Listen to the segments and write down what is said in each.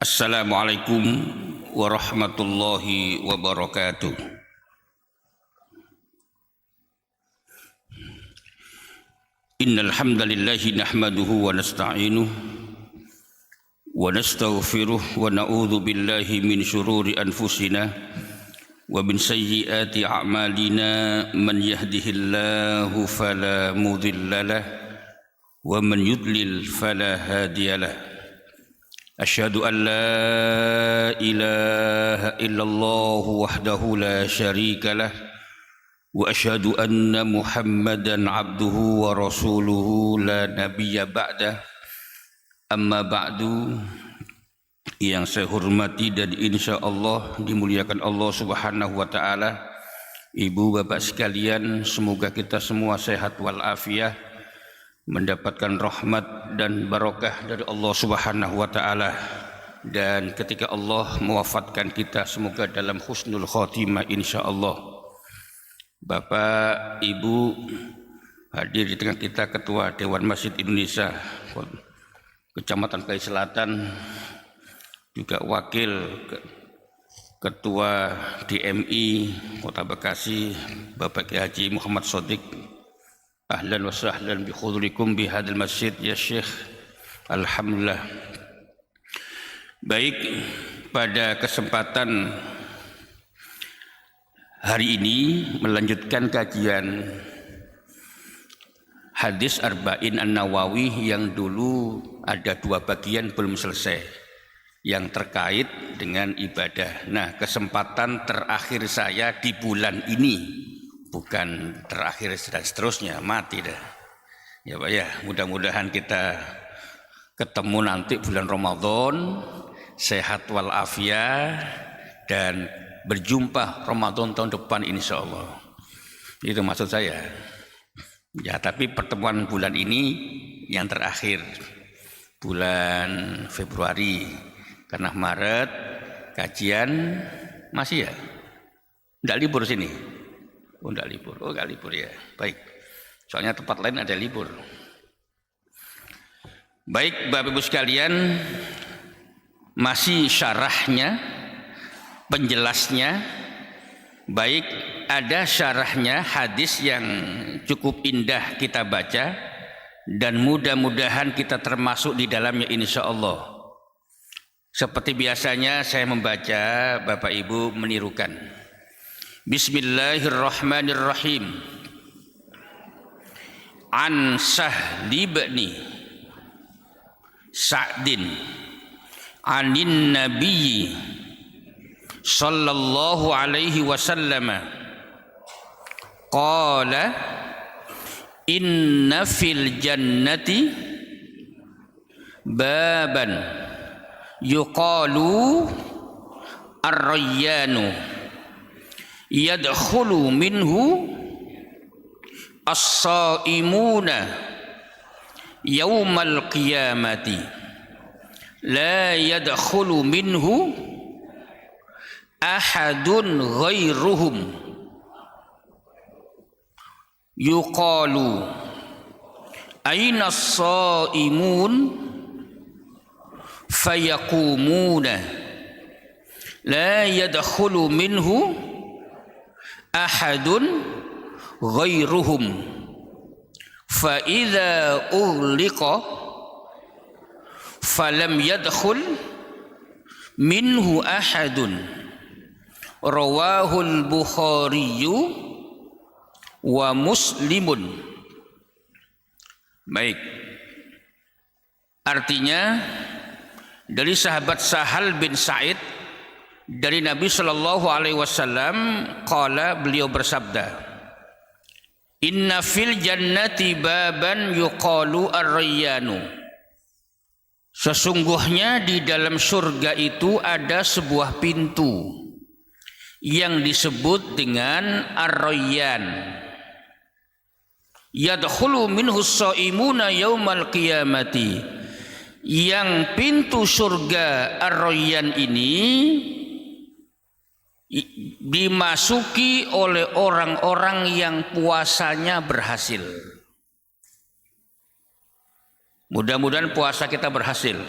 Assalamualaikum warahmatullahi wabarakatuh. Innal hamdalillahi nahmaduhu wa nasta'inuhu wa nastaghfiruh wa na'udzu billahi min shururi anfusina wa min sayyiati a'malina man yahdihillahu fala mudhillalah wa man yudlil fala hadiyalah. Asyhadu an la ilaha illallah wahdahu la syarikalah wa asyhadu anna Muhammadan abduhu wa rasuluhu la nabiyya ba'dah. Amma ba'du, yang saya hormati dan insyaallah dimuliakan Allah Subhanahu wa taala, ibu bapak sekalian, semoga kita semua sehat walafiat, mendapatkan rahmat dan barakah dari Allah Subhanahu wa taala, dan ketika Allah mewafatkan kita semoga dalam husnul khotimah insyaallah. Bapak, Ibu, hadir di tengah kita Ketua Dewan Masjid Indonesia Kecamatan Kai Selatan, juga Wakil Ketua DMI Kota Bekasi Bapak Kiai Haji Muhammad Shodiq. Ahlan wa sahlan bi hudurikum bi hadzal masjid ya Syekh. Alhamdulillah. Baik, pada kesempatan hari ini melanjutkan kajian hadis Arba'in An-Nawawi yang dulu ada dua bagian belum selesai yang terkait dengan ibadah. Nah, kesempatan terakhir saya di bulan ini, bukan terakhir dan seterusnya, mati dah. Ya Pak ya, mudah-mudahan kita ketemu nanti bulan Ramadan, sehat walafiat, dan berjumpa Ramadan tahun depan insya Allah. Itu maksud saya. Ya, tapi pertemuan bulan ini yang terakhir, bulan Februari, karena Maret kajian masih ya? Tidak libur sini? Oh, tidak libur. Oh, tidak libur ya. Baik. Soalnya tempat lain ada libur. Baik, Bapak Ibu sekalian, masih syarahnya, penjelasnya. Baik, ada syarahnya hadis yang cukup indah kita baca, dan mudah-mudahan kita termasuk di dalamnya insya Allah. Seperti biasanya saya membaca, Bapak Ibu menirukan. Bismillahirrahmanirrahim. An Sahli bin Sa'din anin Nabi sallallahu alaihi wasallam qala inna fil jannati baban yuqalu ar-rayyanu yadkhulu minhu as-saimuna yaumal qiyamati la yadkhulu minhu ahadun ghairuhum yuqalu aina as-saimun fayaqumuna la yadkhulu minhu ahadun ghairuhum fa idza ughliqa falam yadkhul minhu ahadun. Rawahul Bukhari wa Muslimun. Baik, artinya dari sahabat Sahal bin Sa'id dari Nabi Shallallahu Alaihi Wasallam, qala, beliau bersabda, inna fil jannati baban yuqalu ar-rayyanu. Sesungguhnya di dalam surga itu ada sebuah pintu yang disebut dengan ar-rayyan. Yadkhulu minhu as-saimuna yaumal qiyamati. Yang pintu surga ar-rayyan ini dimasuki oleh orang-orang yang puasanya berhasil. Mudah-mudahan puasa kita berhasil.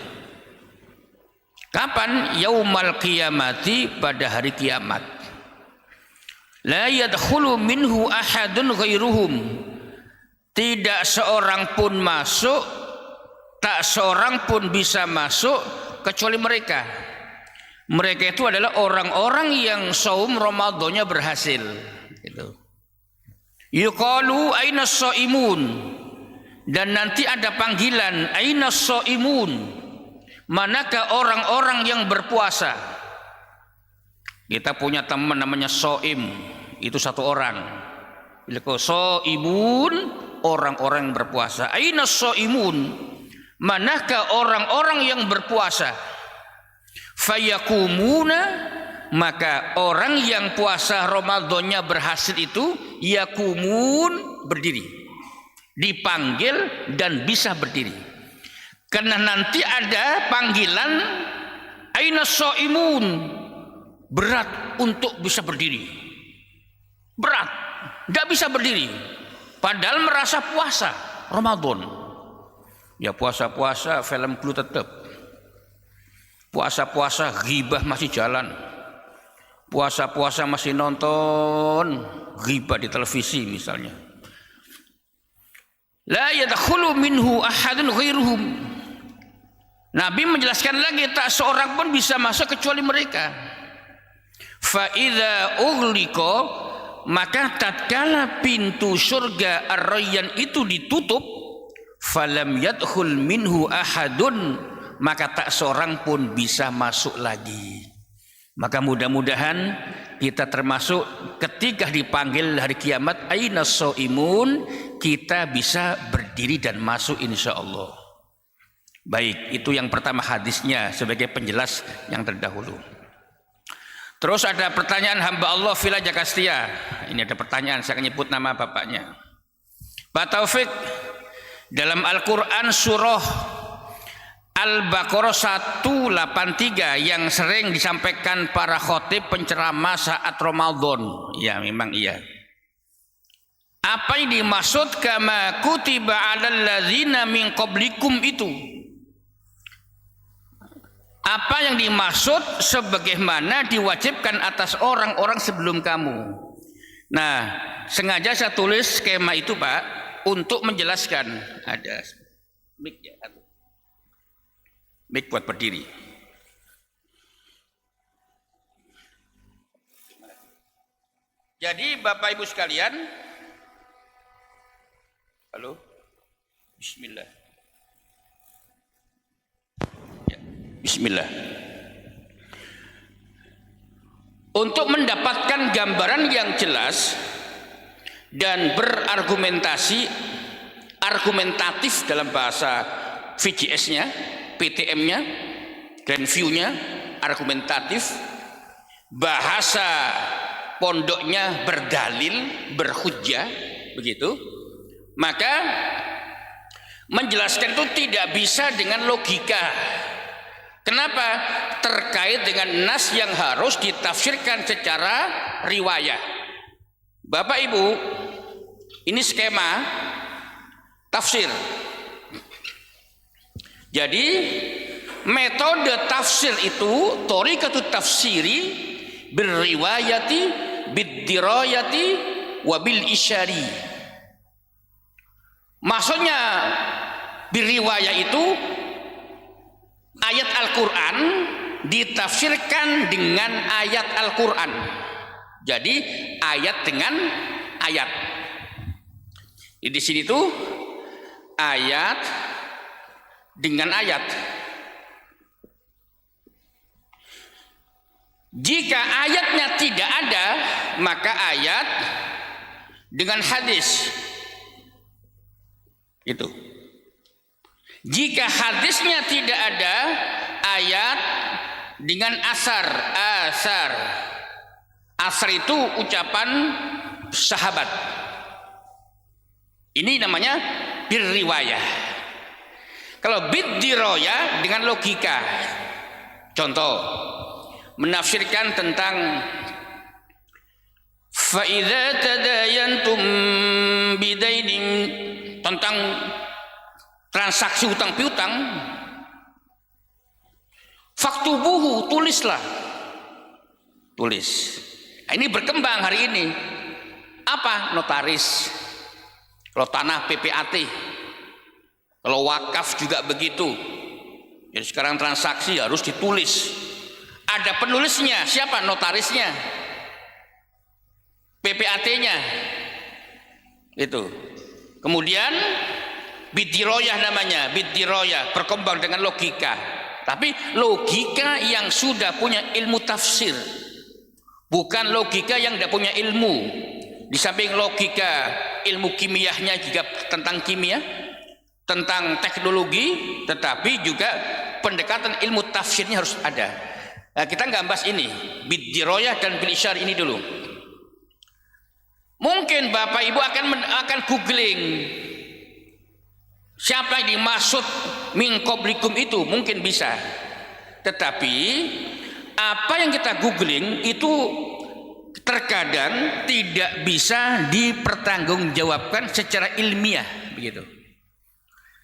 Kapan? Yaumal qiyamati, pada hari kiamat. La yadkhulu minhu ahadun ghairuhum. Tidak seorang pun masuk, tak seorang pun bisa masuk kecuali mereka. Mereka itu adalah orang-orang yang saum Ramadannya berhasil. Gitu. Yuqalu aina shaimun. Dan nanti ada panggilan aina shaimun. Manakah orang-orang yang berpuasa? Kita punya teman namanya Soim, itu satu orang. Bila kau Soimun, orang-orang yang berpuasa. Aina Soimun, manakah orang-orang yang berpuasa? Fayakumuna, maka orang yang puasa Ramadannya berhasil itu yakumun, berdiri, dipanggil dan bisa berdiri. Karena nanti ada panggilan aina shaimun, berat untuk bisa berdiri, berat, tidak bisa berdiri, padahal merasa puasa Ramadan. Ya puasa-puasa film flu tetap, puasa-puasa ghibah masih jalan, puasa-puasa masih nonton ghibah di televisi misalnya. La yadkhulu minhu ahadun ghairuhum. Nabi menjelaskan lagi, tak seorang pun bisa masuk kecuali mereka. Fa idza ughliqa, maka tatkala pintu surga Ar-Rayyan itu ditutup, falam yadkhul minhu ahadun, maka tak seorang pun bisa masuk lagi. Maka mudah-mudahan kita termasuk ketika dipanggil hari kiamat aina shaimun, kita bisa berdiri dan masuk insyaallah. Baik, itu yang pertama hadisnya sebagai penjelas yang terdahulu. Terus ada pertanyaan hamba Allah Villa Jakastia. Ini ada pertanyaan, saya akan nyebut nama bapaknya. Pak Taufik, dalam Al-Quran surah Al-Baqarah 183 yang sering disampaikan para khotib penceramah saat Ramadan. Ya memang iya. Apa yang dimaksud kama kutiba 'alal ladzina min qablikum itu? Apa yang dimaksud sebagaimana diwajibkan atas orang-orang sebelum kamu? Nah, sengaja saya tulis skema itu Pak untuk menjelaskan. Ada mic ya, mic buat berdiri. Jadi Bapak Ibu sekalian, halo, Bismillah. Bismillah. Untuk mendapatkan gambaran yang jelas dan berargumentasi, argumentatif dalam bahasa VJS-nya, PTM-nya, dan view-nya, argumentatif, bahasa pondoknya berdalil, berhujjah, begitu. Maka menjelaskan itu tidak bisa dengan logika. Kenapa? Terkait dengan nas yang harus ditafsirkan secara riwayah. Bapak Ibu, ini skema tafsir. Jadi metode tafsir itu thoriqatut tafsiri birriwayati biddirayati wabil isyari. Maksudnya birriwayah itu ayat Al-Quran ditafsirkan dengan ayat Al-Quran. Jadi ayat dengan ayat. Di sini tuh ayat dengan ayat. Jika ayatnya tidak ada, maka ayat dengan hadis. Itu. Jika hadisnya tidak ada, ayat dengan asar. Asar itu ucapan sahabat. Ini namanya birriwayah. Kalau biddirayah dengan logika. Contoh, menafsirkan tentang fa idza tadayantum bidainin, tentang transaksi hutang piutang. Faktubuhu, tulislah. Tulis. Nah, ini berkembang hari ini. Apa? Notaris. Kalau tanah PPAT. Kalau wakaf juga begitu. Jadi sekarang transaksi harus ditulis. Ada penulisnya, siapa? Notarisnya. PPAT-nya. Itu. Kemudian bidiroyah namanya, bidiroyah, berkembang dengan logika. Tapi logika yang sudah punya ilmu tafsir, bukan logika yang tidak punya ilmu. Di samping logika ilmu kimiahnya juga tentang kimia, tentang teknologi, tetapi juga pendekatan ilmu tafsirnya harus ada. Nah, kita nggak bahas ini, bidiroyah dan bil isyar ini dulu. Mungkin Bapak Ibu akan googling siapa yang dimaksud min qablikum itu, mungkin bisa. Tetapi apa yang kita googling itu terkadang tidak bisa dipertanggungjawabkan secara ilmiah, begitu.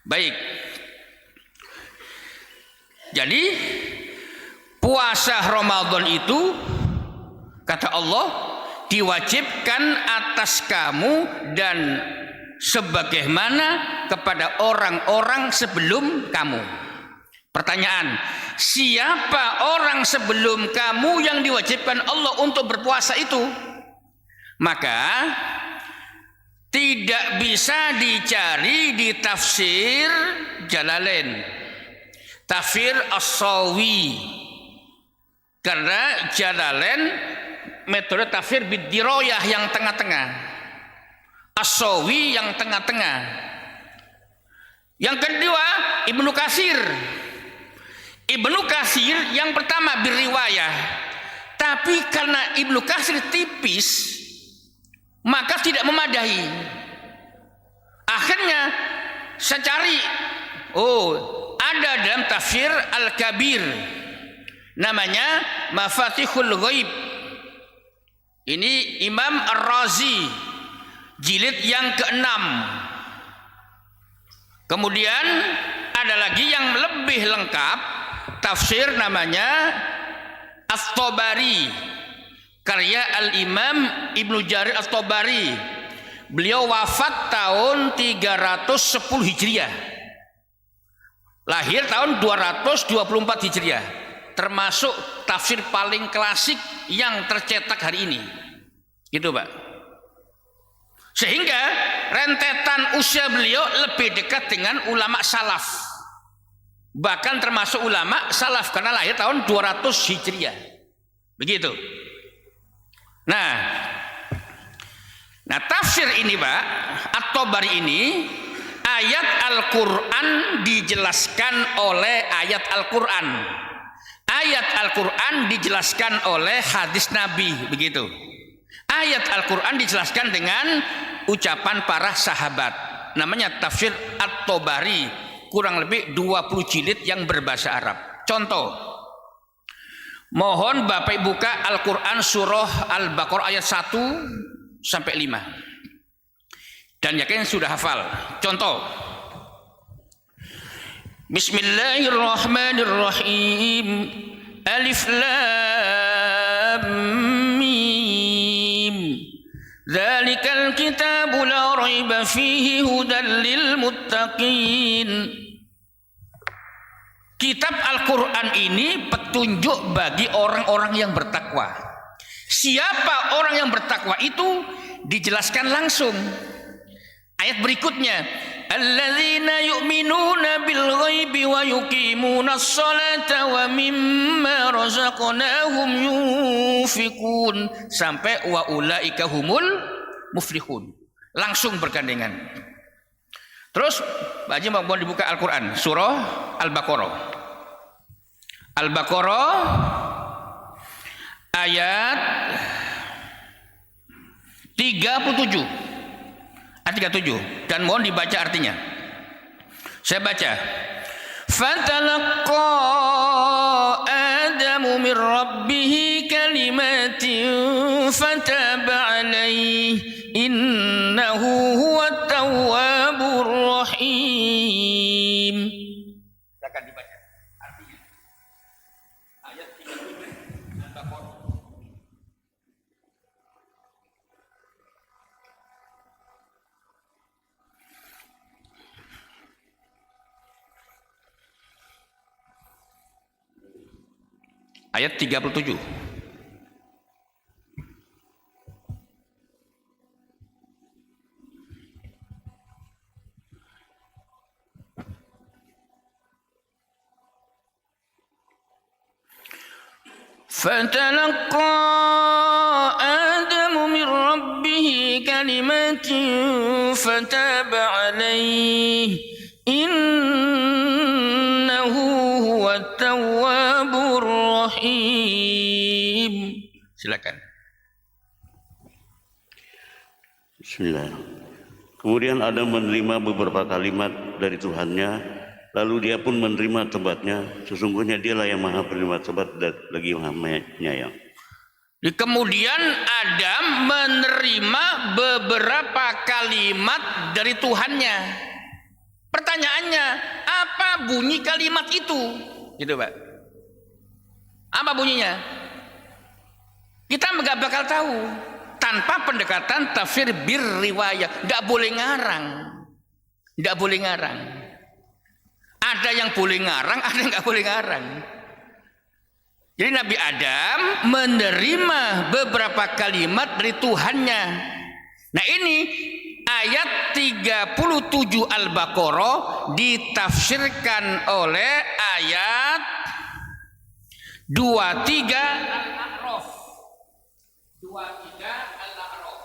Baik. Jadi puasa Ramadan itu kata Allah diwajibkan atas kamu dan sebagaimana kepada orang-orang sebelum kamu. Pertanyaan, siapa orang sebelum kamu yang diwajibkan Allah untuk berpuasa itu? Maka tidak bisa dicari di tafsir Jalalain, tafsir As-Sawi, karena Jalalain metode tafsir bidiroyah yang tengah-tengah, As-Sawi yang tengah-tengah. Yang kedua Ibnu Katsir. Ibnu Katsir yang pertama biriwayah, tapi karena Ibnu Katsir tipis maka tidak memadai. Akhirnya saya cari, ada dalam tafsir Al-Kabir namanya Mafatihul Ghaib. Ini Imam Ar-Razi jilid yang ke-6. Kemudian ada lagi yang lebih lengkap, tafsir namanya At-Tabari, karya Al-Imam Ibnu Jarir At-Tabari. Beliau wafat tahun 310 Hijriah, lahir tahun 224 Hijriah, termasuk tafsir paling klasik yang tercetak hari ini, gitu Pak. Sehingga rentetan usia beliau lebih dekat dengan ulama salaf, bahkan termasuk ulama salaf karena lahir tahun 200 Hijriah, begitu. Nah tafsir ini Pak, At-Tabari ini, ayat Al-Quran dijelaskan oleh ayat Al-Quran, ayat Al-Quran dijelaskan oleh hadis Nabi, begitu. Ayat Al-Quran dijelaskan dengan ucapan para sahabat, namanya tafsir At-Tabari, kurang lebih 20 jilid yang berbahasa Arab. Contoh, mohon Bapak Ibu buka Al-Quran surah Al-Baqarah ayat 1 sampai 5, dan yakin sudah hafal. Contoh, Bismillahirrahmanirrahim, Alif Lam Mim, Dzalikal kitabu la raiba fihi hudan lil muttaqin. Kitab Al-Quran ini petunjuk bagi orang-orang yang bertakwa. Siapa orang yang bertakwa itu dijelaskan langsung. Ayat berikutnya, alladzina yu'minuna bil ghaibi wa yuqimunas salata wa mimma razaqnahum yunfikun, sampai wa ulaika humul muflihun. Langsung bergandengan. Terus Pak Haji mau dibuka Al-Quran surah Al-Baqarah. Al-Baqarah ayat 37. Ayat 37, dan mohon dibaca artinya. Saya baca. Fatalaqa Adamu min rabbih kalimatin fataba alaihi innahu huwat tawwabur rahim. Silakan dibaca artinya. ayat 37. فتلقى آدم من ربه كلمات فتاب عليه إنه هو التواب الرحيم. Silakan. Bismillah. Kemudian Adam menerima beberapa kalimat dari Tuhannya. Lalu dia pun menerima tobatnya. Sesungguhnya dialah yang maha penerima tobat dan lagi maha penyayang. Kemudian Adam menerima beberapa kalimat dari Tuhannya. Pertanyaannya, apa bunyi kalimat itu? Gitu Pak. Apa bunyinya? Kita nggak bakal tahu. Tanpa pendekatan tafsir bir riwayah. Nggak boleh ngarang. Nggak boleh ngarang. Ada yang boleh ngarang, ada yang nggak boleh ngarang. Jadi Nabi Adam menerima beberapa kalimat dari Tuhannya. Nah ini ayat 37 Al-Baqarah ditafsirkan oleh ayat 23 Al-A'raf. 23 Al-A'raf.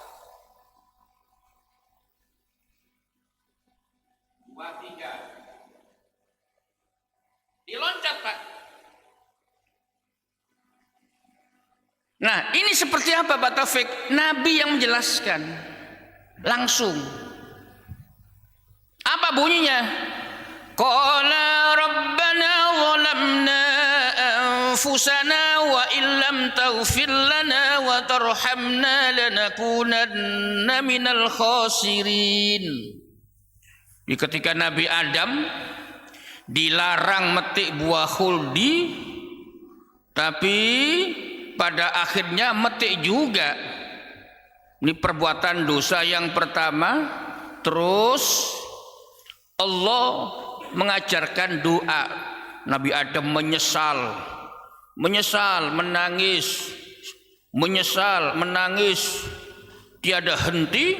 23. Diloncat Pak. Nah ini seperti apa Pak Taufik? Nabi yang menjelaskan langsung. Apa bunyinya? Qala rabbana zalamna anfusana wa illam taghfir lana wa tarhamna lanakunanna minal khasirin. Ketika Nabi Adam dilarang metik buah khuldi, tapi pada akhirnya metik juga. Ini perbuatan dosa yang pertama. Terus Allah mengajarkan doa. Nabi Adam menyesal, menangis, tiada henti.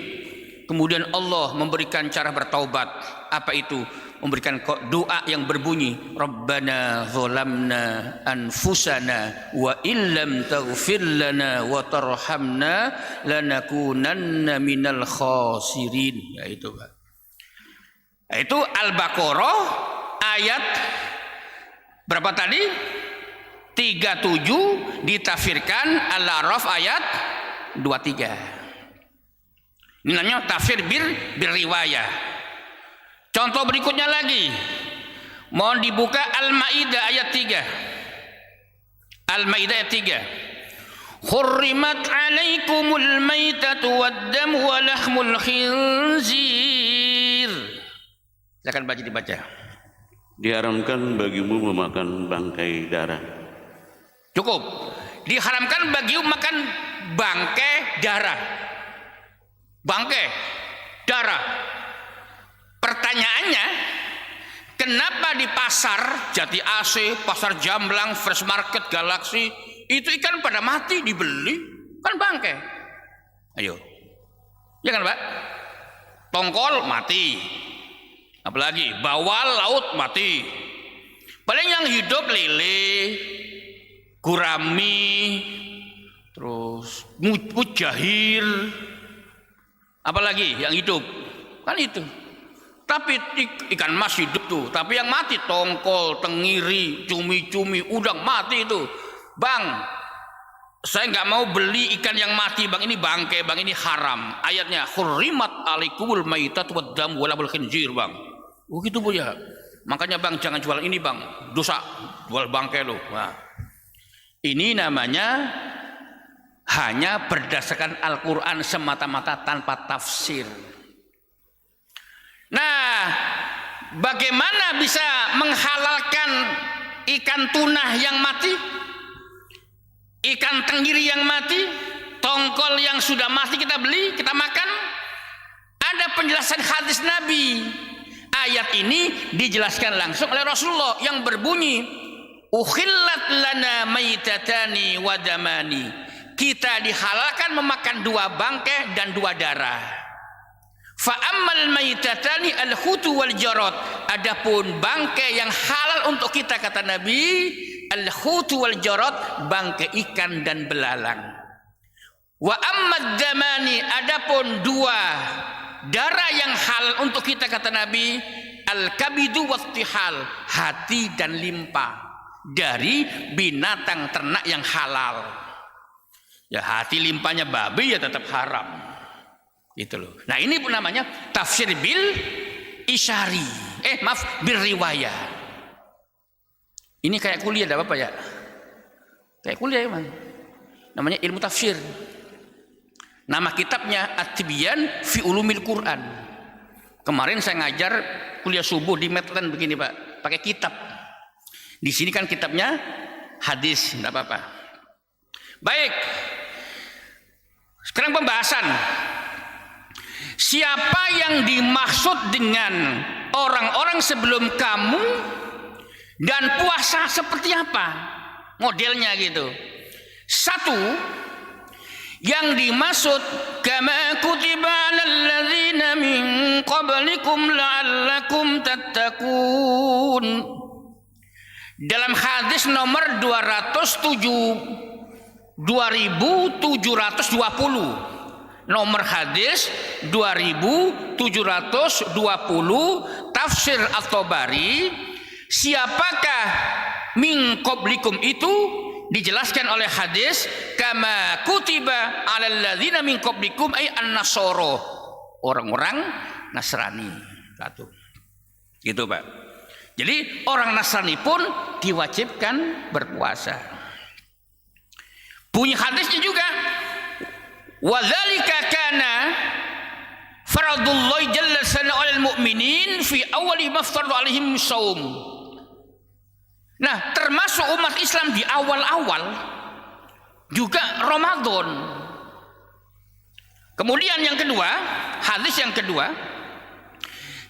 Kemudian Allah memberikan cara bertaubat. Apa itu? Memberikan doa yang berbunyi Rabbana zalamna anfusana wa illam taghfir lana wa tarhamna lanakunanna minal khasirin. Ya itu Pak. Itu Al-Baqarah ayat berapa tadi? 37 ditafsirkan Al-A'raf ayat 23. Ini namanya tafsir bir riwayah. Contoh berikutnya lagi. Mohon dibuka Al-Maidah ayat 3. Al-Maidah ayat 3. Hurrimat alaikumul maitatu wad-damu wa lahmul khinzir. Silakan dibaca. Diharamkan bagimu memakan bangkai darah. Cukup. Diharamkan bagimu makan bangkai darah. Bangkai darah. Pertanyaannya, kenapa di pasar Jati AC, pasar Jamblang, Fresh Market, Galaxy itu ikan pada mati dibeli? Kan bangkai. Ayo. Ya kan Pak? Tongkol mati. Apalagi bawal laut mati. Paling yang hidup lele, gurami, terus mujahir. Apalagi yang hidup? Kan itu. Tapi ikan mas hidup tuh. Tapi yang mati tongkol, tengiri, cumi-cumi, udang mati itu. Bang, saya nggak mau beli ikan yang mati bang. Ini bangkai bang, ini haram. Ayatnya hurrimat alaikumul maitat wad-dam wa lahmul khinzir bang. Oh gitu Bu ya. Makanya bang jangan jual ini bang. Dosa jual bangkai lo. Nah, ini namanya hanya berdasarkan Al-Quran semata-mata tanpa tafsir. Nah, bagaimana bisa menghalalkan ikan tuna yang mati, ikan tenggiri yang mati, tongkol yang sudah mati kita beli, kita makan? Ada penjelasan hadis Nabi. Ayat ini dijelaskan langsung oleh Rasulullah yang berbunyi Ukhillat lana maitatani wa damani. Kita dihalalkan memakan 2 bangkai dan 2 darah. Fa ammal maitatani al-hutu wal jarad. Adapun bangkai yang halal untuk kita kata Nabi, al-hutu wal jarad, bangkai ikan dan belalang. Wa ammad damani, adapun 2 darah yang halal untuk kita kata Nabi, al-kabidu wattihal, hati dan limpa dari binatang ternak yang halal. Ya hati limpanya babi ya tetap haram. Itu loh. Nah ini pun namanya tafsir bil isyari. Bil riwayah. Ini kayak kuliah enggak apa-apa ya? Kayak kuliah ya, Man. Namanya ilmu tafsir. Nama kitabnya At-Tibyan fi Ulumil Quran. Kemarin saya ngajar kuliah subuh di Medland begini, Pak. Pakai kitab. Di sini kan kitabnya hadis, enggak apa-apa. Baik. Sekarang pembahasan. Siapa yang dimaksud dengan orang-orang sebelum kamu dan puasa seperti apa? Modelnya gitu. 1, yang dimaksud kama kutiba 'alal ladzina min qablikum la'allakum tattaqun. Dalam hadis nomor 2720. Nomor hadis 2720 tafsir At-Tabari. Siapakah min qablikum itu dijelaskan oleh hadis kama kutiba 'alal ladzina min qablikum ay an-nasara, orang-orang Nasrani. 1. Gitu, Pak. Jadi orang Nasrani pun diwajibkan berpuasa. Punya hadisnya juga. Wa dzalika kana faradullah jalla sana'u 'alal mu'minin fi awwali ma farada 'alaihim shaum. Nah, termasuk umat Islam di awal-awal juga Ramadan. Kemudian yang kedua, hadis yang kedua,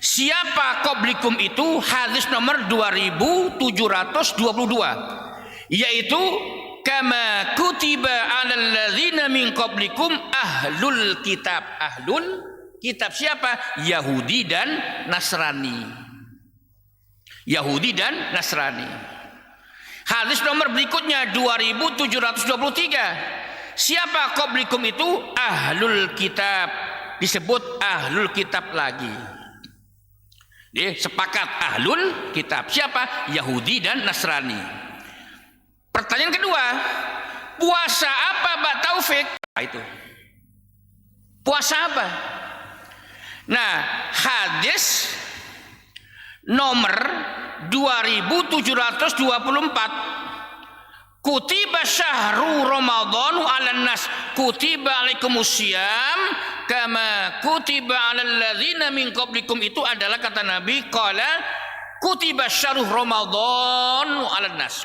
siapa qablikum itu hadis nomor 2722, yaitu kama kutiba 'alal ladzina min qablikum ahlul kitab. Ahlul kitab siapa? Yahudi dan Nasrani. Yahudi dan Nasrani. Hadis nomor berikutnya 2723. Siapa qablikum itu? Ahlul kitab. Disebut ahlul kitab lagi. Sepakat ahlul kitab. Siapa? Yahudi dan Nasrani. Pertanyaan kedua, puasa apa, Pak Taufik? Itu. Puasa apa? Nah, hadis nomor 2724. Kutiba syahru Ramadhanu 'alan nas, kutiba alaikumusiyam kama kutiba 'alal ladzina min qablikum. Itu adalah kata Nabi, qala kutiba syahru Ramadhanu 'alan nas.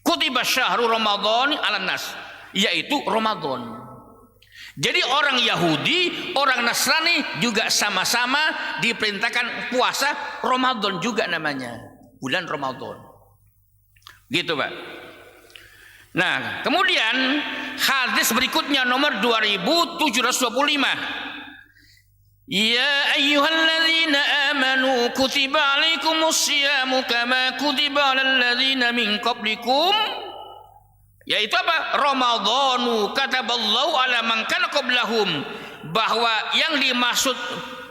Kutiba syahru Ramadhan 'alan nas, yaitu Ramadan. Jadi orang Yahudi, orang Nasrani juga sama-sama diperintahkan puasa Ramadan juga namanya, bulan Ramadan. Gitu, Pak. Nah, kemudian hadis berikutnya nomor 2725. Ya ayyuhalladzina amanu kutiba alaikumusyiyamu kama kutiba 'alal ladzina min qablikum, yaitu apa? Ramadhanu kataballahu 'ala man kana qablahum, bahwa yang dimaksud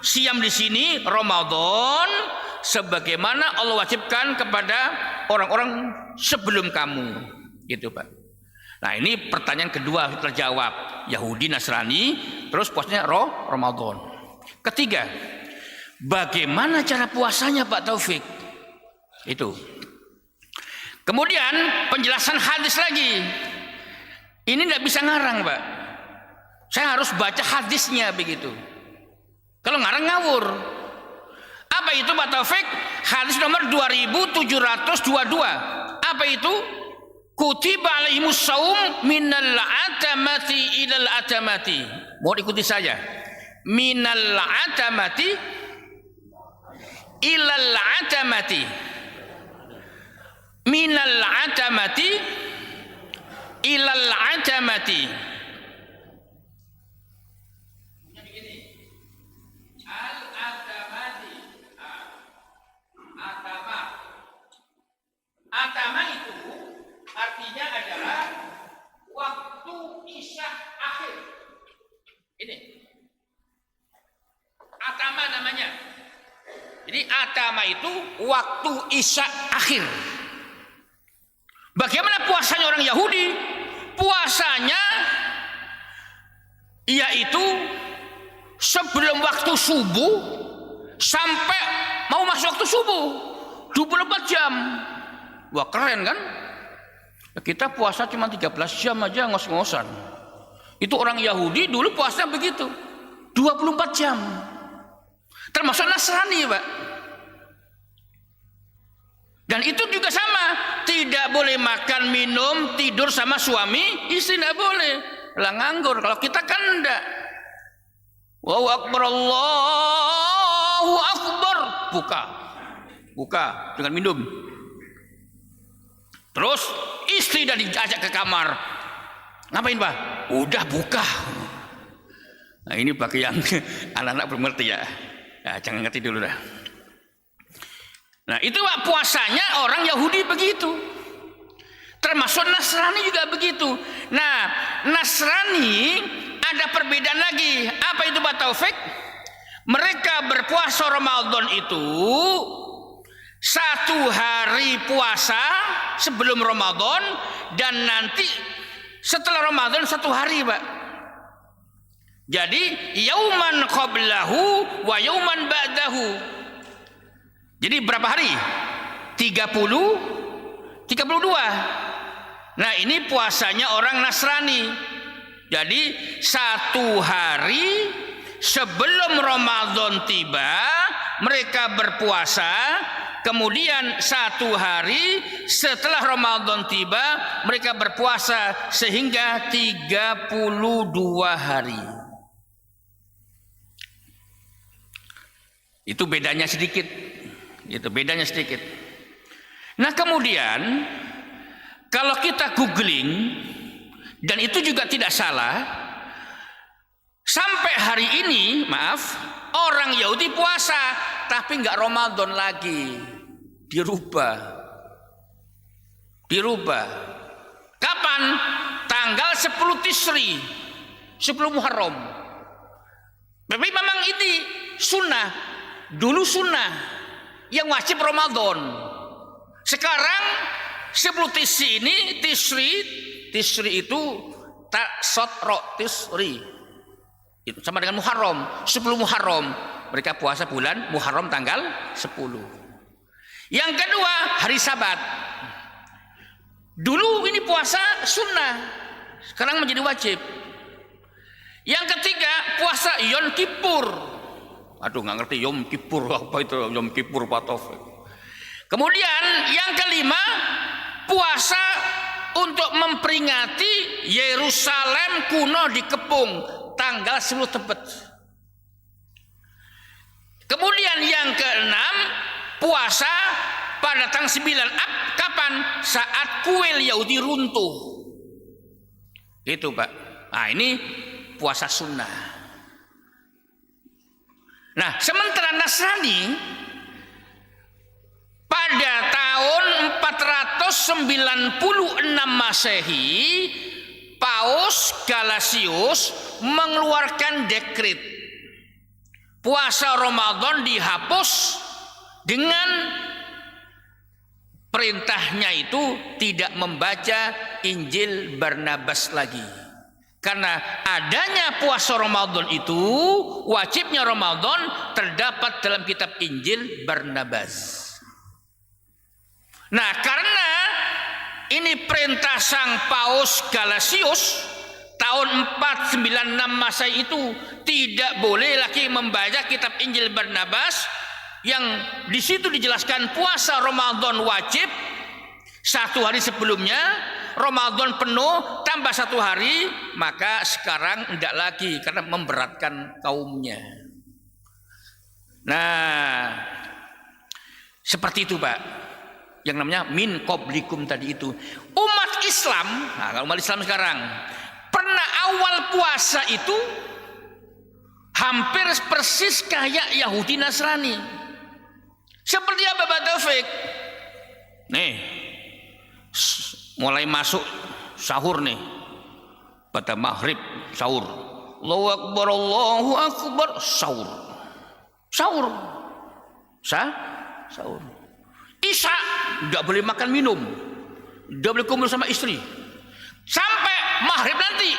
siam di sini Ramadan sebagaimana Allah wajibkan kepada orang-orang sebelum kamu. Gitu, Pak. Nah, ini pertanyaan kedua terjawab. Yahudi Nasrani, terus puasanya Ramadan. Ketiga, bagaimana cara puasanya, Pak Taufik? Itu. Kemudian penjelasan hadis lagi. Ini tidak bisa ngarang, Pak. Saya harus baca hadisnya begitu. Kalau ngarang ngawur. Apa itu, Pak Taufik? Hadis nomor 2722. Apa itu? Kutiba alaihimus shaum minal atamati ilal atamati. Mau ikuti saya. Minal atamati ilal atamati. minal atamati ilal atamati. Atama itu artinya adalah waktu isya akhir. Ini atama namanya. Jadi atama itu waktu isya akhir. Bagaimana puasanya orang Yahudi? Puasanya yaitu sebelum waktu subuh sampai mau masuk waktu subuh 24 jam. Wah keren kan? Kita puasa cuma 13 jam aja ngos-ngosan. Itu orang Yahudi dulu puasa begitu 24 jam. Termasuk Nasrani, Pak. Dan itu juga sama, tidak boleh makan, minum, tidur sama suami, istri tidak boleh. Lah nganggur. Kalau kita kan enggak. Allahu akbar, Allahu akbar. Buka dengan minum. Terus istri dan diajak ke kamar. Ngapain, Pak? Udah buka. Nah ini bagi yang anak-anak belum ngerti ya. Nah, jangan ngerti dulu dah. Nah itu Pak, puasanya orang Yahudi begitu. Termasuk Nasrani juga begitu. Nah Nasrani ada perbedaan lagi. Apa itu Pak Taufik? Mereka berpuasa Ramadan itu 1 hari puasa sebelum Ramadan dan nanti setelah Ramadan 1 hari, Pak. Jadi yauman qablahu wa yauman ba'dahu. Jadi berapa hari? 32. Nah ini puasanya orang Nasrani. Jadi 1 hari sebelum Ramadan tiba mereka berpuasa. Kemudian 1 hari setelah Ramadan tiba mereka berpuasa sehingga 32 hari. Itu bedanya sedikit. Nah kemudian kalau kita googling dan itu juga tidak salah, sampai hari ini maaf orang Yahudi puasa tapi nggak Ramadan lagi, dirubah. Kapan? Tanggal 10 Tisri, 10 Muharram. Tapi memang ini sunnah, dulu sunnah yang wajib Ramadan. Sekarang 10 Tisri ini Tisri itu taksotro Tisri. Itu sama dengan Muharram, 10 Muharram. Mereka puasa bulan Muharram tanggal 10. Yang kedua, hari Sabat. Dulu ini puasa sunnah, sekarang menjadi wajib. Yang ketiga, puasa Yom Kippur. Aduh, nggak ngerti Yom Kippur apa itu Yom Kippur Pak Taufik. Kemudian yang kelima, puasa untuk memperingati Yerusalem kuno dikepung tanggal 10 Tebet. Kemudian yang keenam, puasa pada tanggal 9 Ab. Kapan? Saat kuil Yahudi runtuh. Itu Pak. Nah ini puasa sunnah. Nah sementara Nasrani pada tahun 496 Masehi Paus Galasius mengeluarkan dekret puasa Ramadan dihapus dengan perintahnya itu tidak membaca Injil Barnabas lagi. Karena adanya puasa Ramadan itu, wajibnya Ramadan terdapat dalam kitab Injil Barnabas. Nah, karena ini perintah sang Paus Galasius tahun 496 Masehi itu tidak boleh lagi membaca kitab Injil Barnabas yang di situ dijelaskan puasa Ramadan wajib 1 hari sebelumnya, Ramadan penuh tambah 1 hari, maka sekarang tidak lagi karena memberatkan kaumnya. Nah, seperti itu Pak. yang namanya min qablikum tadi itu. Umat Islam, nah kalau umat Islam sekarang pernah awal puasa itu hampir persis kayak Yahudi Nasrani. Seperti apa Pak Taufik? Nih, mulai masuk sahur nih, pada maghrib sahur, Allahu Akbar, Allahu Akbar, sahur, sahur, sahur. Isya tidak boleh makan minum, tidak boleh kumpul sama istri, sampai maghrib nanti.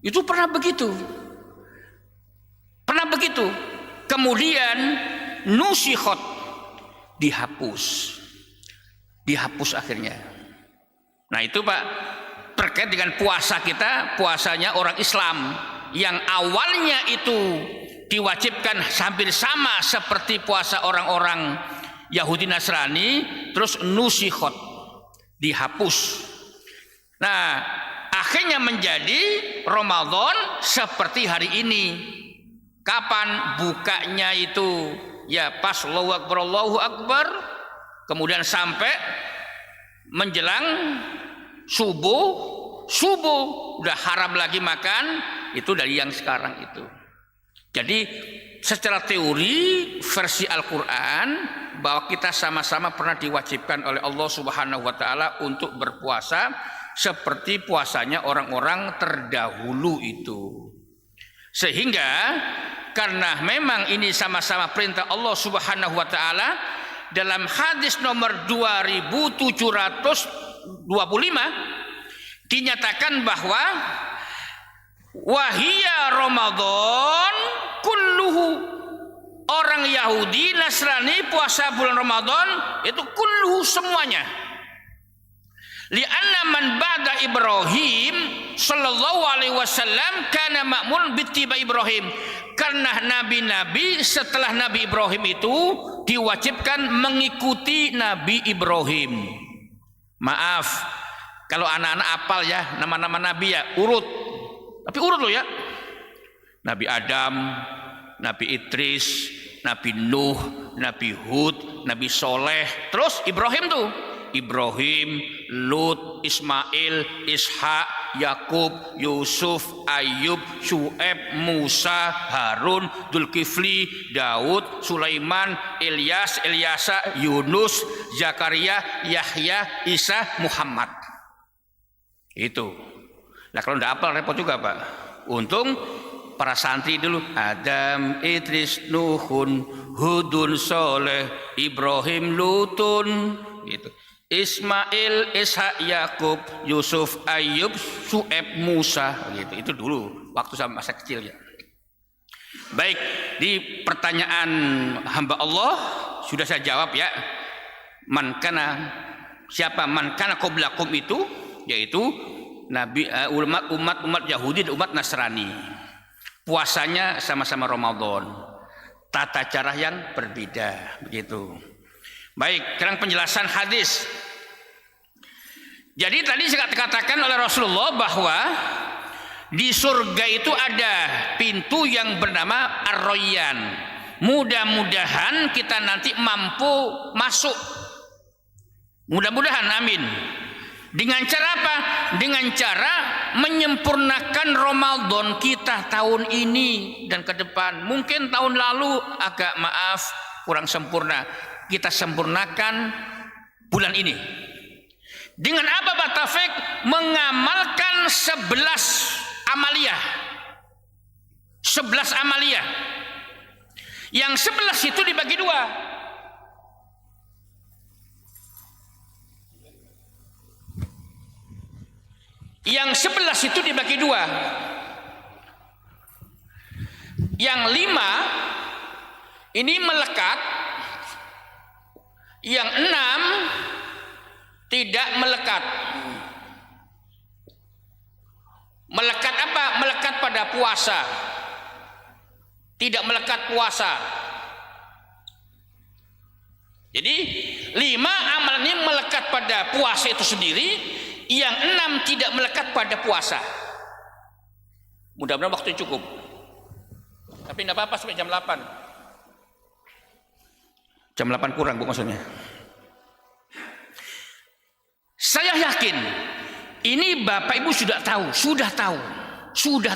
Itu pernah begitu, pernah begitu. Kemudian nusikhot, dihapus akhirnya. Nah itu Pak, terkait dengan puasa kita, puasanya orang Islam yang awalnya itu diwajibkan hampir sama seperti puasa orang-orang Yahudi Nasrani, terus nusikhot, dihapus. Nah akhirnya menjadi Ramadan seperti hari ini. Kapan bukanya itu? Ya pas Allahu Akbar, Allahu Akbar, kemudian sampai menjelang subuh udah haram lagi makan, itu dari yang sekarang itu. Jadi secara teori versi Al-Quran bahwa kita sama-sama pernah diwajibkan oleh Allah Subhanahu wa taala untuk berpuasa seperti puasanya orang-orang terdahulu itu. Sehingga karena memang ini sama-sama perintah Allah Subhanahu wa taala, dalam hadis nomor 2725 dinyatakan bahwa wahia Ramadan kulluhu, orang Yahudi Nasrani puasa bulan Ramadan itu kulluhu semuanya. Li'anna man ba'da Ibrahim sallallahu alaihi wasallam kana ma'mur bittiba Ibrahim, karena nabi-nabi setelah Nabi Ibrahim itu diwajibkan mengikuti Nabi Ibrahim. Maaf kalau anak-anak apal ya nama-nama nabi ya, urut, tapi urut loh ya. Nabi Adam, Nabi Idris, Nabi Nuh, Nabi Hud, Nabi Soleh, terus Ibrahim tuh, Ibrahim, Lut, Ismail, Ishak, Yakub, Yusuf, Ayub, Syu'aib, Musa, Harun, Dzulkifli, Daud, Sulaiman, Ilyas, Ilyasa, Yunus, Zakaria, Yahya, Isa, Muhammad. Itu. Nah kalau tidak apal repot juga Pak. Untung para santri dulu Adam, Idris, Nuhun, Hudun, Soleh, Ibrahim, Lutun, gitu. Ismail, Ishak, Yakub, Yusuf, Ayub, Syu'aib, Musa, gitu. Itu dulu waktu sama masa kecil ya. Baik, di pertanyaan hamba Allah sudah saya jawab ya. Siapa man kana qablakum itu, yaitu nabi umat Yahudi dan umat Nasrani. Puasanya sama-sama Ramadan, tata cara yang berbeda, begitu. Baik, sekarang penjelasan hadis. Jadi tadi saya katakan oleh Rasulullah bahwa di surga itu ada pintu yang bernama Ar-Rayyan. Mudah-mudahan kita nanti mampu masuk. Mudah-mudahan, amin. Dengan cara apa? Dengan cara menyempurnakan Ramadan kita tahun ini dan ke depan. Mungkin tahun lalu agak maaf kurang sempurna. Kita sempurnakan bulan ini. Dengan apa Pak Taufik? Mengamalkan 11 amaliyah. 11 amaliyah. Yang 11 itu dibagi dua. Yang 11 itu dibagi dua. Yang 5 ini melekat. Yang 6 tidak melekat. Melekat apa? Melekat pada puasa. Tidak melekat puasa. Jadi 5 amal ini melekat pada puasa itu sendiri. Yang 6 tidak melekat pada puasa. Mudah-mudahan waktu cukup. Tapi tidak apa-apa sampai jam 8. Jam 8 kurang Bu maksudnya. yakin ini Bapak Ibu sudah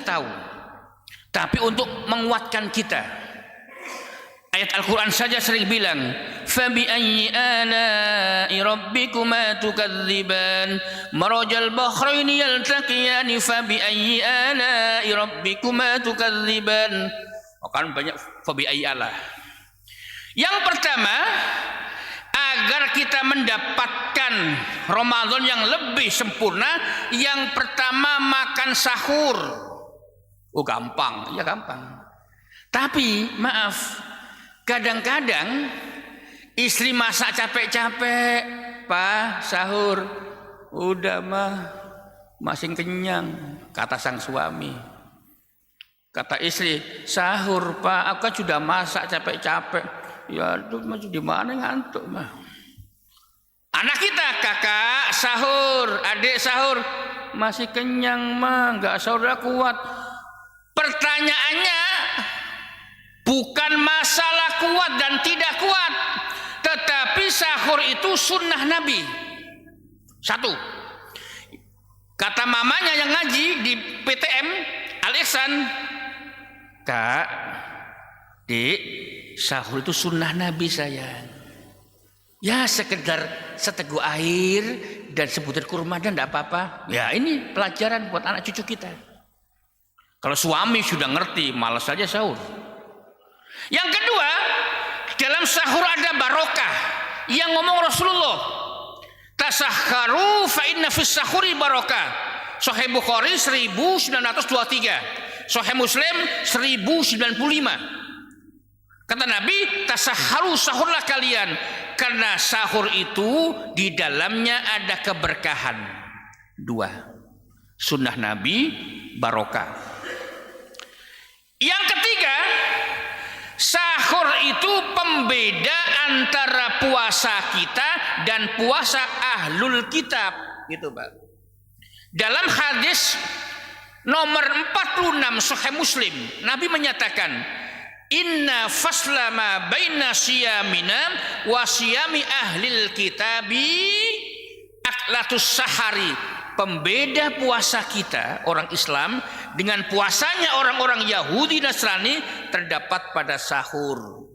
tahu. Tapi untuk menguatkan kita, ayat Al-Quran saja sering bilang, فَبِأَيِّ آلَاءِ رَبِّكُمَا تُكَذِّبَانِ مَرَجَ الْبَحْرَيْنِ يَلْتَقِيَانِ فَبِأَيِّ آلَاءِ رَبِّكُمَا تُكَذِّبَانِ. Kan banyak فَبِأَيِّ آلَاء. Yang pertama, agar kita mendapatkan Ramadan yang lebih sempurna, yang pertama makan sahur. Oh gampang, ya gampang. Tapi maaf, kadang-kadang istri masak capek-capek, Pak, sahur. Udah mah, masih kenyang, kata sang suami. Kata istri, sahur Pak, aku kan sudah masak capek-capek. Ya aduh, masih di mana ngantuk mah. Anak kita, kakak sahur, adik sahur, masih kenyang mah, nggak sahur udah kuat. Pertanyaannya bukan masalah kuat dan tidak kuat, tetapi sahur itu sunnah Nabi. Satu, kata mamanya yang ngaji di PTM Al-Ihsan, Kak, Dik, sahur itu sunnah Nabi sayang. Ya sekedar seteguk air dan sebutir kurma dan tidak apa-apa. Ya ini pelajaran buat anak cucu kita. Kalau suami sudah ngerti, malas saja sahur. Yang kedua, dalam sahur ada barokah. Yang ngomong Rasulullah, tasahharu fa inna fis sahuri barokah. Sahih Bukhari 1923, Sahih Muslim 1095. Kata Nabi, tasahharu, sahurlah kalian, karena sahur itu di dalamnya ada keberkahan. Dua, sunnah Nabi, barokah. Yang ketiga, sahur itu pembeda antara puasa kita dan puasa ahlul kitab, gitu Pak. Dalam hadis nomor 46 Sahih Muslim, Nabi menyatakan, inna fasla ma baina siyamina wa siyami ahlil kitabi aklatus sahari. Pembeda puasa kita orang Islam dengan puasanya orang-orang Yahudi Nasrani terdapat pada sahur.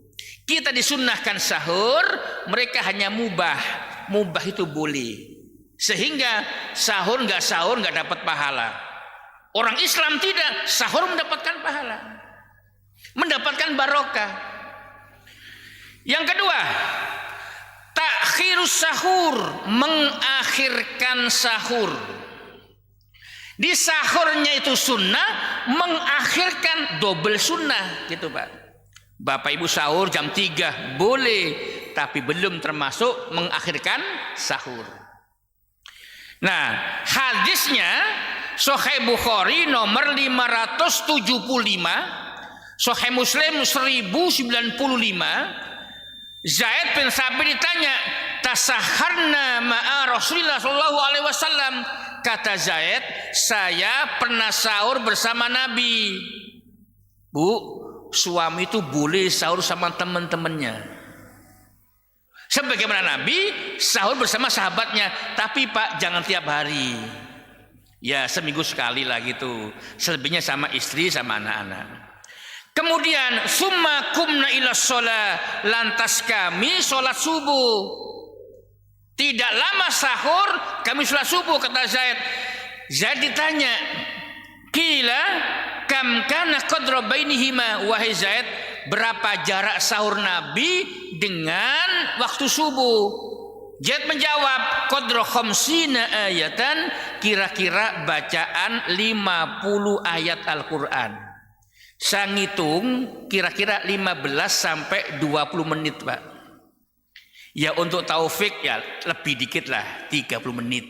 Kita disunnahkan sahur, mereka hanya mubah. Mubah itu boleh. Sehingga sahur nggak dapat pahala. Orang Islam tidak, sahur mendapatkan pahala, mendapatkan barokah. Yang kedua, takhirus sahur, mengakhirkan sahur. Di sahurnya itu sunnah, mengakhirkan double sunnah, gitu Pak. Bapak Ibu sahur jam 3 boleh, tapi belum termasuk mengakhirkan sahur. Nah, hadisnya Sahih Bukhari nomor 575, Sahih Muslim 1095. Zaid bin Thabit ditanya, tasahharna ma'a Rasulullah sallallahu alaihi wasallam. Kata Zaid, saya pernah sahur bersama Nabi. Bu, suami itu boleh sahur sama teman-temannya. Sebagaimana Nabi sahur bersama sahabatnya, tapi Pak jangan tiap hari. Ya seminggu sekali lah gitu. Selebihnya sama istri sama anak-anak. Kemudian summa kumna ila sholat, lantas kami sholat subuh. Tidak lama sahur kami sholat subuh, kata Zaid. Zaid ditanya, kila kam kana qadra bainihima, wahai Zaid, berapa jarak sahur Nabi dengan waktu subuh? Zaid menjawab, qadra khamsina ayatan, kira-kira bacaan 50 ayat Al-Quran. Saya ngitung kira-kira 15 sampai 20 menit Pak. Ya untuk taufik ya lebih dikit lah, 30 menit.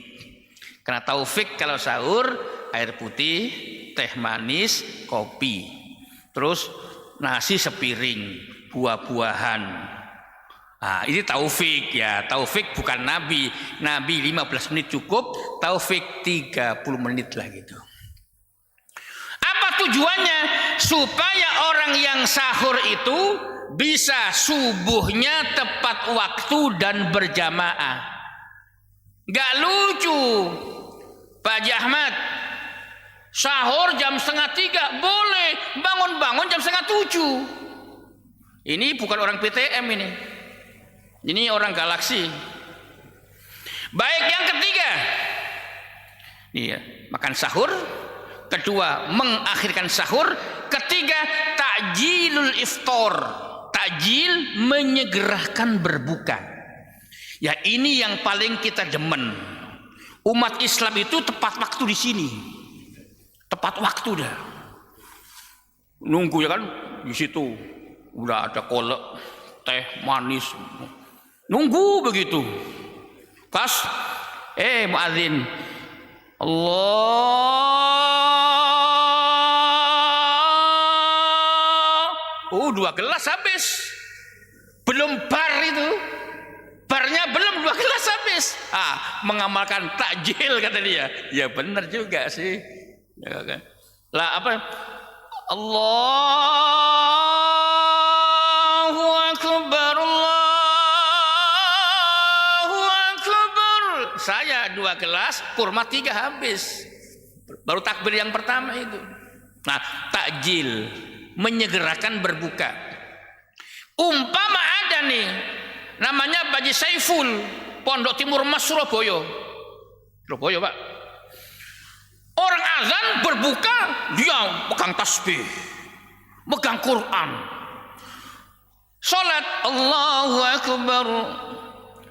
Karena taufik kalau sahur air putih, teh manis, kopi. Terus nasi sepiring, buah-buahan. Nah, ini taufik ya. Taufik bukan Nabi. Nabi 15 menit cukup, taufik 30 menit lah gitu. Apa tujuannya? Supaya orang yang sahur itu bisa subuhnya tepat waktu dan berjamaah. Nggak lucu, Pak Haji Ahmad. Sahur jam 2:30 boleh, bangun-bangun jam 6:30. Ini bukan orang PTM ini orang galaksi. Baik, yang ketiga, iya, makan sahur. Kedua, mengakhirkan sahur. Ketiga, takjilul iftar. Takjil, menyegerakan berbuka. Ya, ini yang paling kita demen. Umat Islam itu tepat waktu di sini. Tepat waktu dah. Nunggu ya kan di situ. Udah ada kolak, teh manis. Nunggu begitu. Pas muadzin Allah. 2 gelas habis. Belum bar itu. Barnya belum, 2 gelas habis. Mengamalkan takjil kata dia. Ya benar juga sih. Ya kan? Lah apa? Allahu Akbar, Allahu Akbar. Saya 2 gelas, kurma 3 habis. Baru takbir yang pertama itu. Nah, takjil, menyegerakan berbuka. Umpama ada nih, namanya Pak Haji Saiful, Pondok Timur Mas, Surabaya. Surabaya, Pak. Orang azan berbuka, dia pegang tasbih, pegang Quran, salat Allahu Akbar,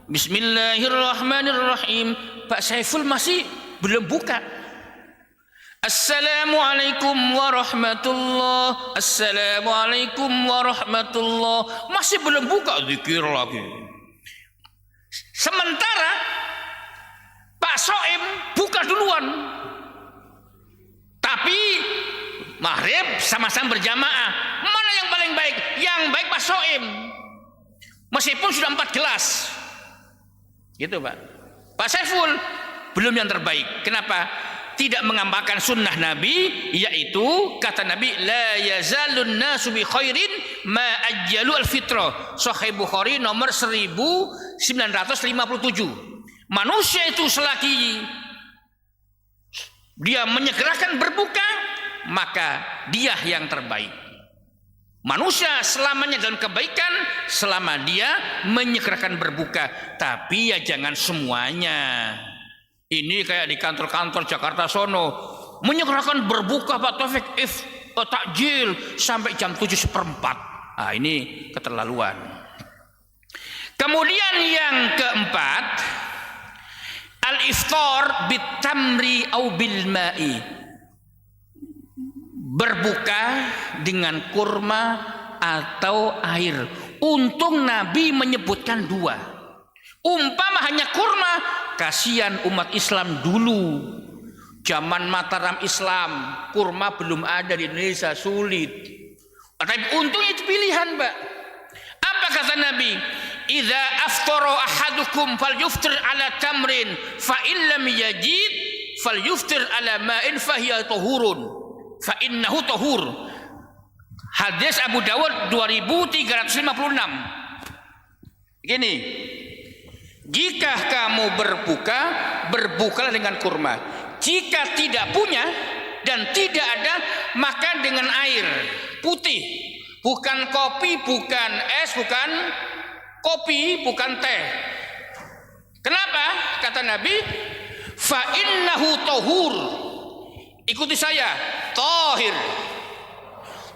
Bismillahirrahmanirrahim. Pak Saiful masih belum buka. Assalamualaikum warahmatullah, Assalamualaikum warahmatullah. Masih belum buka, zikir lagi. Sementara Pak Soim buka duluan. Tapi maghrib sama-sama berjamaah. Mana yang paling baik? Yang baik Pak Soim. Meskipun sudah 4 gelas. Gitu Pak. Pak Saiful belum yang terbaik. Kenapa? Tidak mengamalkan sunnah Nabi, yaitu kata Nabi, la yazalun nasu bi khairin ma ajjalu al-fitrah. Sahih Bukhari nomor 1957. Manusia itu selagi dia menyegerakan berbuka, maka dia yang terbaik. Manusia selamanya dalam kebaikan selama dia menyegerakan berbuka. Tapi ya jangan semuanya. Ini kayak di kantor-kantor Jakarta sono, menyegerakan berbuka Pak Taufik, takjil sampai jam 7:15. Ini keterlaluan. Kemudian yang keempat, al-iftar bitamri au bil ma'i. Berbuka dengan kurma atau air. Untung Nabi menyebutkan 2. Umpama hanya kurma, kasihan umat Islam dulu. Zaman Mataram Islam, kurma belum ada di Indonesia, sulit. Tapi untungnya itu pilihan, Pak. Apa kata Nabi? Idza aftara ahadukum falyuftir ala tamrin fa in lam yajid falyuftir ala ma'in fa hiya tahurun fa innahu tahur. Hadis Abu Dawud 2356. Gini, jika kamu berbuka, berbukalah dengan kurma. Jika tidak punya dan tidak ada, maka dengan air putih, bukan kopi, bukan es, bukan kopi, bukan teh. Kenapa? Kata Nabi, fa innahu tahur. Ikuti saya, tahir,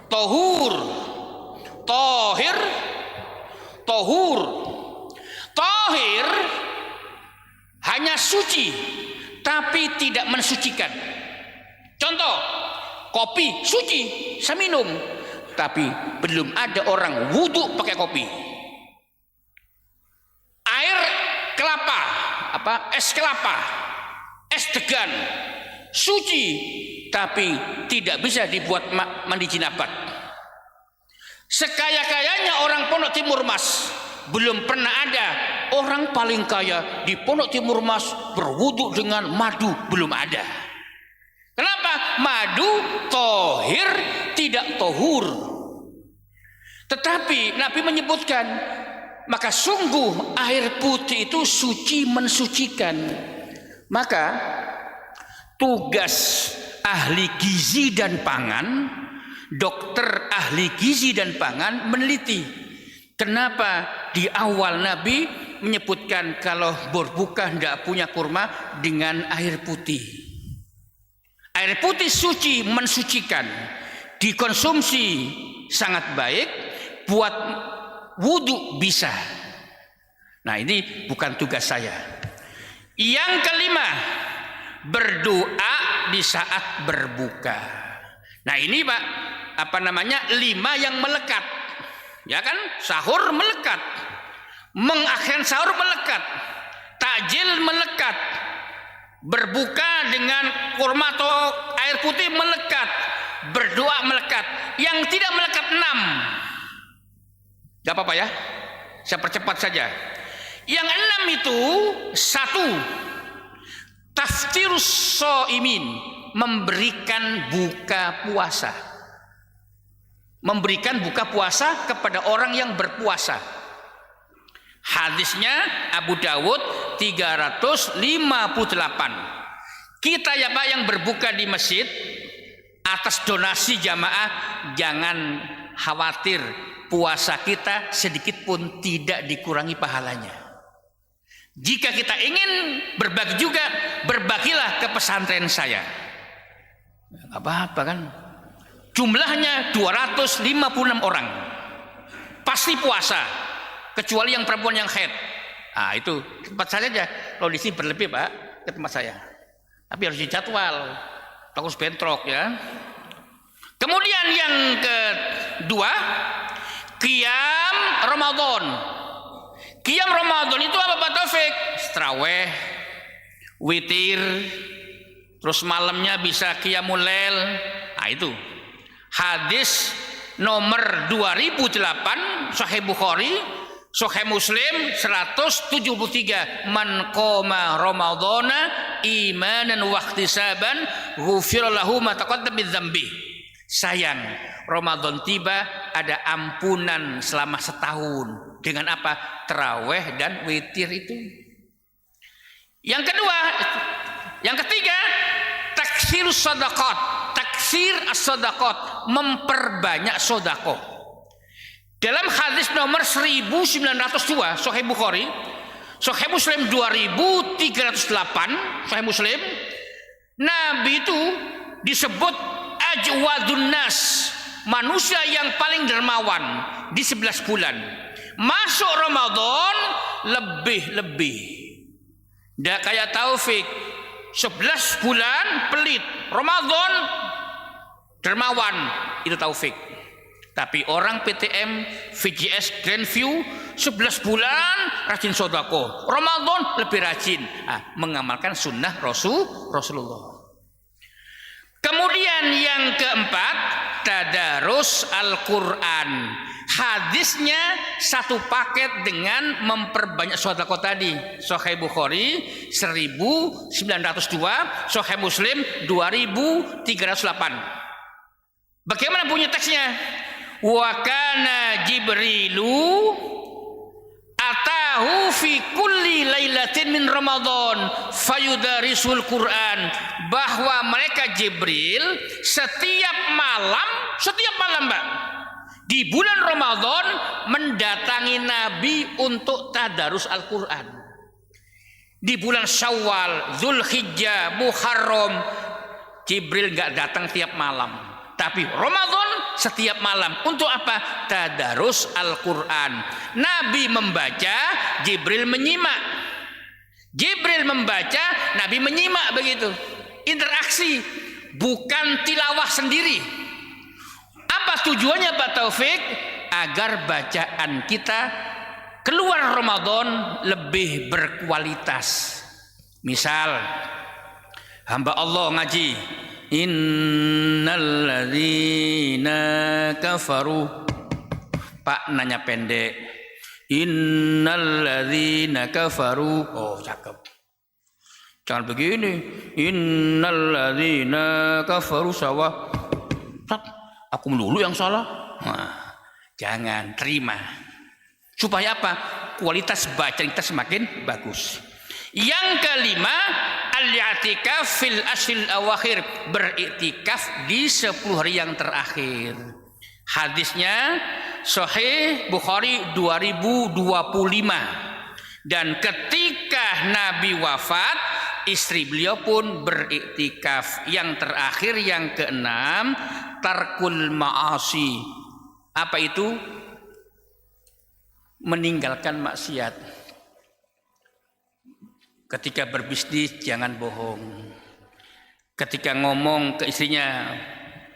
tahur, tahir, tahur. Tahir hanya suci, tapi tidak mensucikan. Contoh, kopi suci, saya minum, tapi belum ada orang wudhu pakai kopi. Air kelapa, es kelapa, es degan, suci, tapi tidak bisa dibuat mandi jinabat. Sekaya-kayanya orang Pondok Timur Mas, belum pernah ada orang paling kaya di Pondok Timur Mas berwudu dengan madu, belum ada. Kenapa? Madu tohir, tidak tohur. Tetapi Nabi menyebutkan maka sungguh air putih itu suci mensucikan. Maka tugas ahli gizi dan pangan, dokter ahli gizi dan pangan meneliti kenapa di awal Nabi menyebutkan kalau berbuka tidak punya kurma dengan air putih. Air putih suci mensucikan, dikonsumsi sangat baik, buat wudhu bisa. Nah, ini bukan tugas saya. Yang kelima, berdoa di saat berbuka. Nah, ini Pak, 5 yang melekat. Ya kan? Sahur melekat. Mengakhirkan sahur melekat. Takjil melekat. Berbuka dengan kurma atau air putih melekat. Berdoa melekat. Yang tidak melekat 6. Gak apa-apa ya, saya percepat saja. Yang 6 itu 1, taftirus shaimin, memberikan buka puasa. Memberikan buka puasa kepada orang yang berpuasa. Hadisnya Abu Dawud 358. Kita ya Pak yang berbuka di masjid atas donasi jamaah, jangan khawatir, puasa kita sedikit pun tidak dikurangi pahalanya. Jika kita ingin berbagi juga, berbagilah ke pesantren saya. Apa-apa kan? Jumlahnya 256 orang. Pasti puasa, kecuali yang perempuan yang haid. Ah, itu tempat saya aja. Kalau di sini berlebih Pak, ke tempat saya. Tapi harus dijadwal, takut bentrok ya. Kemudian yang kedua, Qiyam Ramadan. Qiyam Ramadan itu apa Pak Taufik? Tarawih, witir, terus malamnya bisa qiyamul lail. Nah, itu. Hadis nomor 2008 Sahih Bukhari, Sahih Muslim 173. Man qoma Ramadhana imanan wa ihtisaban ghufira lahu ma taqaddama min dzambi. Sayang, Ramadan tiba, ada ampunan selama setahun. Dengan apa? Tarawih dan witir itu. Yang ketiga, taksir sedekah. Taksir as-sedekah, memperbanyak sedekah. Dalam hadis nomor 1902 Sahih Bukhari, Sahih Muslim 2308 Sahih Muslim, Nabi itu disebut ajwadun nas, manusia yang paling dermawan di 11 bulan. Masuk Ramadan lebih-lebih. Nggak kayak Taufik, 11 bulan pelit, Ramadan dermawan, itu Taufik. Tapi orang PTM VGS Grandview 11 bulan rajin sodako, Ramadan lebih rajin mengamalkan sunnah Rasulullah. Kemudian yang keempat, tadarus Al-Quran. Hadisnya satu paket dengan memperbanyak sedekah tadi. Sahih Bukhari 1902, Sahih Muslim 2308. Bagaimana bunyi teksnya? Wa kana Jibrilu atahu fi kulli lailatin min Ramadan fayudarisul Quran, bahwa mereka Jibril setiap malam Mbak, di bulan Ramadan mendatangi Nabi untuk tadarus Al-Quran. Di bulan Syawal, Zulhijjah, Muharram, Jibril nggak datang tiap malam, tapi Ramadan setiap malam. Untuk apa? Tadarus Al-Quran. Nabi membaca, Jibril menyimak. Jibril membaca, Nabi menyimak, begitu. Interaksi, bukan tilawah sendiri. Apa tujuannya Pak Taufik? Agar bacaan kita keluar Ramadan lebih berkualitas. Misal, hamba Allah ngaji, innalladzina kafaru. Pak nanya pendek, innalladzina kafaru. Oh, cakep. Jangan begini, innalladzina kafaru sawah. Aku melulu yang salah. Nah, jangan, terima. Supaya apa? Kualitas bacaan kita semakin bagus. Yang kelima, al-i'tikaf fil ashril awakhir, beriktikaf di 10 hari yang terakhir. Hadisnya Sahih Bukhari 2025. Dan ketika Nabi wafat, istri beliau pun beriktikaf. Yang terakhir, yang keenam, tarkul ma'asi. Apa itu? Meninggalkan maksiat. Ketika berbisnis jangan bohong. Ketika ngomong ke istrinya,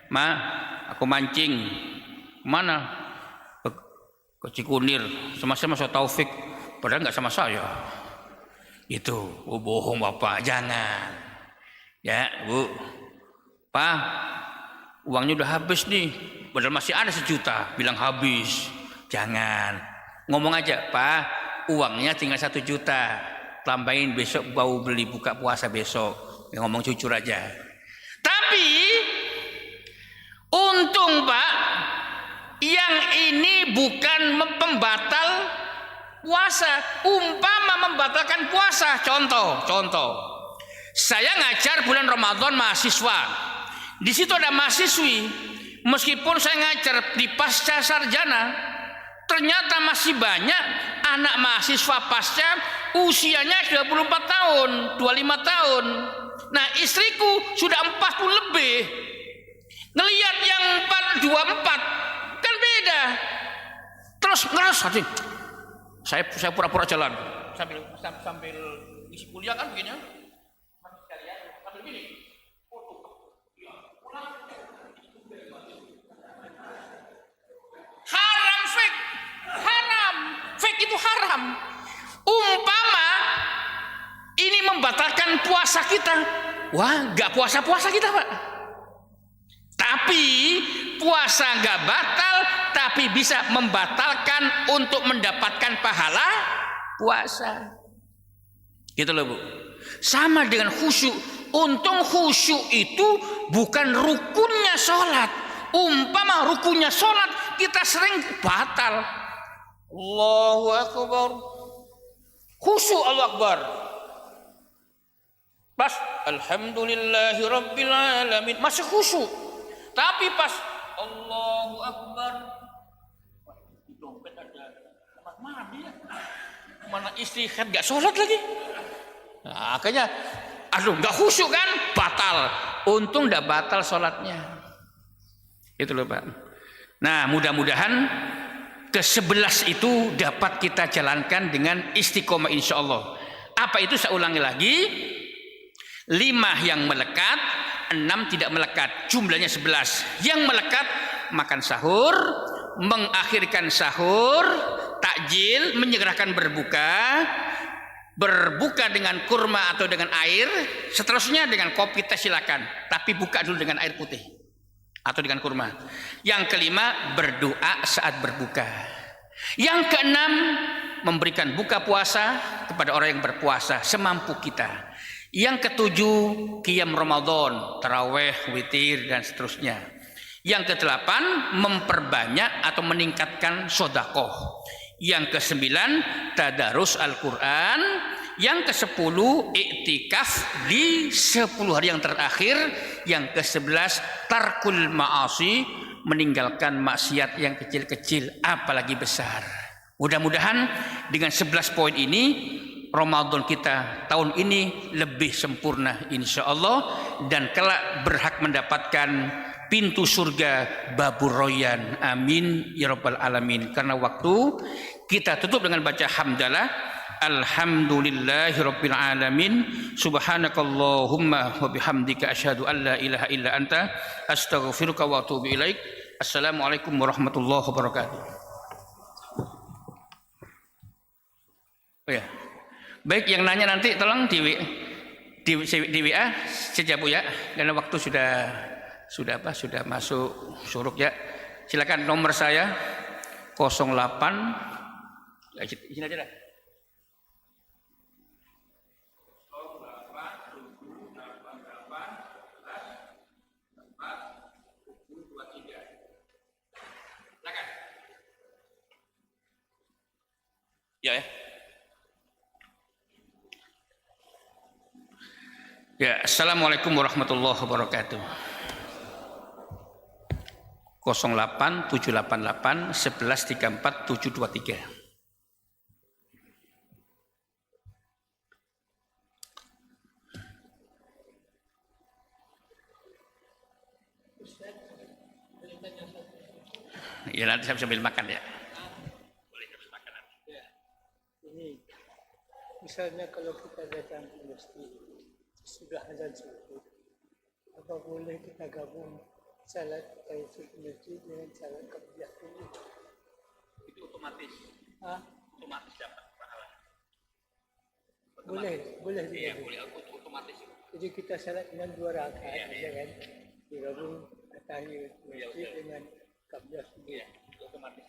"Ma, aku mancing." "Mana?" "Ke Cikunir, sama-sama saya Taufik." Padahal nggak sama saya. Itu, bohong Bapak, jangan. Ya, Bu. "Pak, uangnya udah habis nih. Padahal masih ada 1 juta." Bilang habis. Jangan. Ngomong aja, "Pak, uangnya tinggal 1 juta. Tambahin besok bau beli buka puasa besok." Ya, ngomong jujur aja. Tapi untung Pak, yang ini bukan pembatal puasa. Umpama membatalkan puasa, contoh. Saya ngajar bulan Ramadan mahasiswa. Di situ ada mahasiswi. Meskipun saya ngajar di pasca sarjana, ternyata masih banyak anak mahasiswa pasca usianya 24 tahun, 25 tahun. Nah, istriku sudah 40 lebih. Ngelihat yang 24 kan beda. Terus ngerasa, saya pura-pura jalan sambil isi kuliah kan begini. Sambil begini. Haram fake. Haram. Fake itu haram. Umpama ini membatalkan puasa kita. Wah, nggak puasa-puasa kita, Pak. Tapi puasa nggak batal, tapi bisa membatalkan untuk mendapatkan pahala puasa. Gitu loh, Bu. Sama dengan khusyuk. Untung khusyuk itu bukan rukunnya sholat. Umpama rukunnya sholat, kita sering batal. Allahu Akbar. Khusyuk, Allahu Akbar. Pas alhamdulillahi rabbil alamin, masih khusyuk. Tapi pas Allahu Akbar, di dompet ada kamar mandi ya. Mana istri kan gak sholat lagi. Nah, akhirnya aduh gak khusyuk kan, batal. Untung gak batal sholatnya. Itu loh Pak. Nah, mudah-mudahan ke-11 itu dapat kita jalankan dengan istiqomah insyaallah. Apa itu? Saya ulangi lagi. 5 yang melekat, 6 tidak melekat, jumlahnya 11. Yang melekat makan sahur, mengakhirkan sahur, takjil, menyegerakan berbuka, berbuka dengan kurma atau dengan air, seterusnya dengan kopi teh silakan, tapi buka dulu dengan air putih atau dengan kurma. Yang kelima, berdoa saat berbuka. Yang keenam, memberikan buka puasa kepada orang yang berpuasa semampu kita. Yang ketujuh, qiyam Ramadan, taraweh, witir, dan seterusnya. Yang kedelapan, memperbanyak atau meningkatkan sedekah. Yang kesembilan, tadarus Al-Quran. Yang ke-10, iktikaf di 10 hari yang terakhir. Yang ke-11, tarkul ma'asi, meninggalkan maksiat yang kecil-kecil apalagi besar. Mudah-mudahan dengan 11 poin ini Ramadan kita tahun ini lebih sempurna insyaallah, dan kelak berhak mendapatkan pintu surga babur royan. Amin ya rabbal alamin. Karena waktu, kita tutup dengan baca hamdalah. Alhamdulillahi rabbil alamin. Subhanakallahumma wa bihamdika asyhadu an la ilaha illa anta astaghfiruka wa atubu ilaik. Assalamualaikum warahmatullahi wabarakatuh. Oh ya. Baik, yang nanya nanti tolong di WA saja Bu ya, karena waktu sudah masuk suruk ya. Silakan nomor saya 08 ya, sini aja dah. 0878144423. Silakan. Ya, ya. Ya, Assalamualaikum warahmatullahi wabarakatuh. 08 788 11 34 723. Ya nanti saya sambil makan ya. Boleh sambil makan. Ya. Ini misalnya kalau kita datang ke masjid sudah azan subuh, apa boleh kita gabung salat tahiyatul masjid dengan salat qabliyah dulu? Itu otomatis. Ah, Otomatis dapat pahala. boleh Iya, juga. boleh otomatis. Jadi kita salat dengan 2 rakaat, ya kan? Digabung tahiyatul masjid dengan qabliyah dulu. Iya, otomatis.